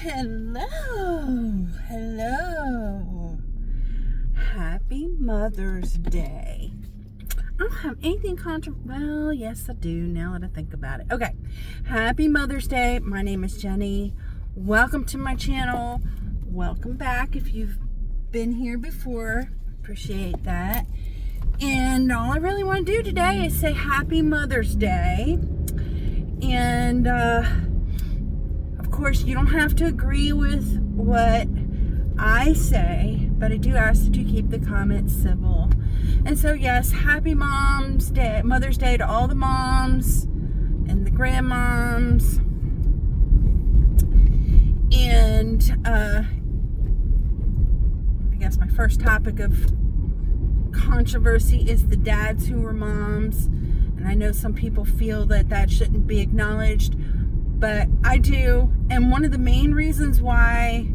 Hello. Happy Mother's Day. I don't have anything well, yes I do, now that I think about it. Okay, happy Mother's Day. My name is Jenny. Welcome to my channel. Welcome back if you've been here before. Appreciate that. And all I really want to do today is say happy Mother's Day. And of course, you don't have to agree with what I say, but I do ask that you keep the comments civil. And so, yes, happy Mom's Day, Mother's Day to all the moms and the grandmoms. And I guess my first topic of controversy is the dads who were moms. And I know some people feel that that shouldn't be acknowledged, but I do. And one of the main reasons why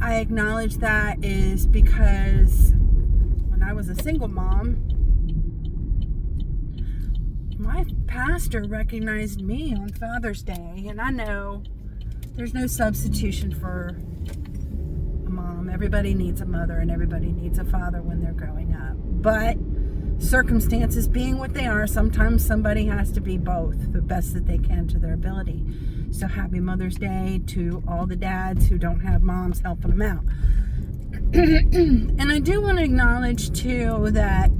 I acknowledge that is because when I was a single mom, my pastor recognized me on Father's Day. And I know there's no substitution for a mom. Everybody needs a mother and everybody needs a father when they're growing up. But circumstances being what they are, sometimes somebody has to be both, the best that they can to their ability. So happy Mother's Day to all the dads who don't have moms helping them out. And I do want to acknowledge too that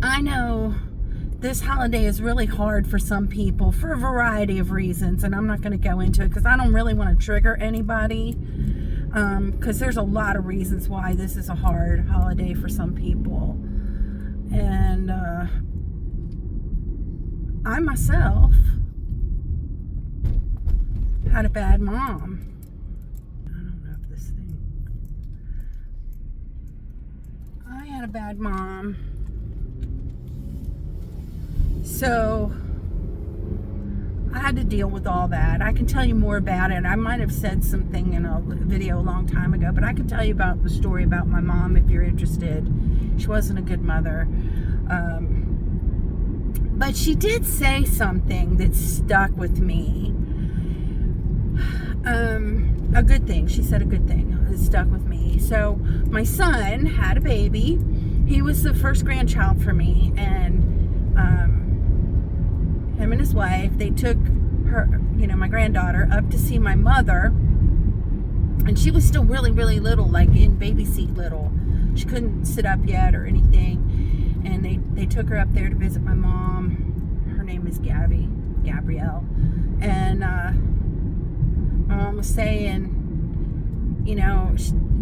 I know this holiday is really hard for some people for a variety of reasons, and I'm not going to go into it because I don't really want to trigger anybody, because there's a lot of reasons why this is a hard holiday for some people. And I myself had a bad mom. I don't know if this thing. I had a bad mom. So I had to deal with all that. I can tell you more about it. I might have said something in a video a long time ago, but I can tell you about the story about my mom if you're interested. She wasn't a good mother. But she did say something that stuck with me. A good thing. She said a good thing. It stuck with me. So my son had a baby. He was the first grandchild for me, and him and his wife, they took her, my granddaughter, up to see my mother, and she was still really, really little, like in baby seat little. She couldn't sit up yet or anything, and they took her up there to visit my mom. Her name is Gabrielle, and my mom was saying,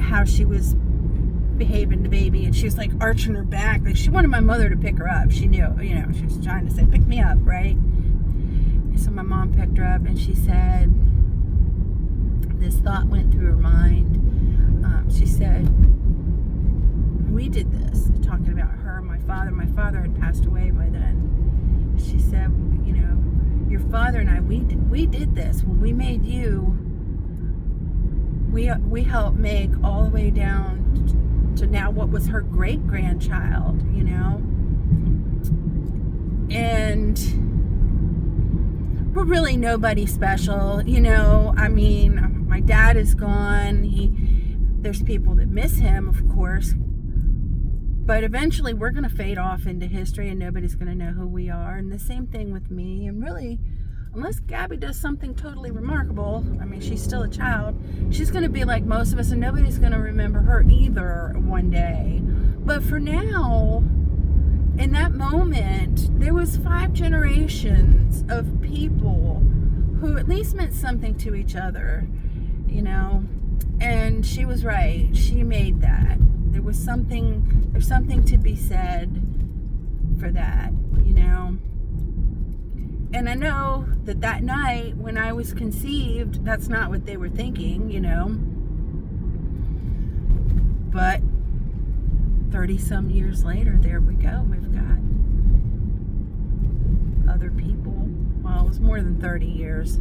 how she was behaving to baby, and she was like arching her back, like she wanted my mother to pick her up. She knew, she was trying to say, pick me up, right? And so my mom picked her up, and she said, this thought went through her mind. She said, we did this, talking about her and my father. My father had passed away by then. She said, your father and I, we did this. When we made you, we helped make all the way down to now what was her great-grandchild, and we're really nobody special, my dad is gone. There's people that miss him, of course, but eventually we're going to fade off into history and nobody's going to know who we are. And the same thing with me. And really, unless Gabby does something totally remarkable, she's still a child, she's going to be like most of us, and nobody's going to remember her either one day. But for now, in that moment, there was 5 generations of people who at least meant something to each other, and she was right. She made that. There's something to be said for that, And I know that night when I was conceived, that's not what they were thinking, But 30-some years later, there we go. We've got other people. Well, it was more than 30 years.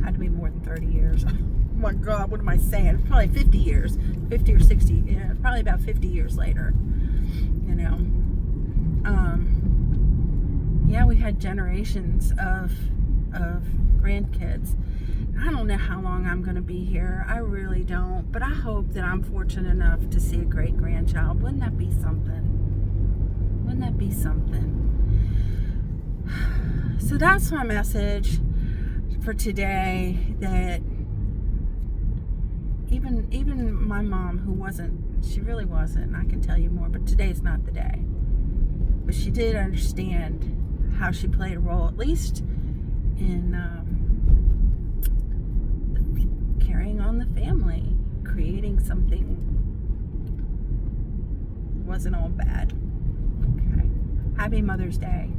Had to be more than 30 years. Oh my God, what am I saying? Probably 50 years. 50 or 60. Yeah, probably about 50 years later. Yeah, we had generations of grandkids. I don't know how long I'm going to be here. I really don't. But I hope that I'm fortunate enough to see a great grandchild. Wouldn't that be something? Wouldn't that be something? So that's my message for today, that even my mom, who wasn't, she really wasn't, I can tell you more, but today's not the day. But she did understand how she played a role, at least in carrying on the family, creating something. It wasn't all bad. Okay. Happy Mother's Day.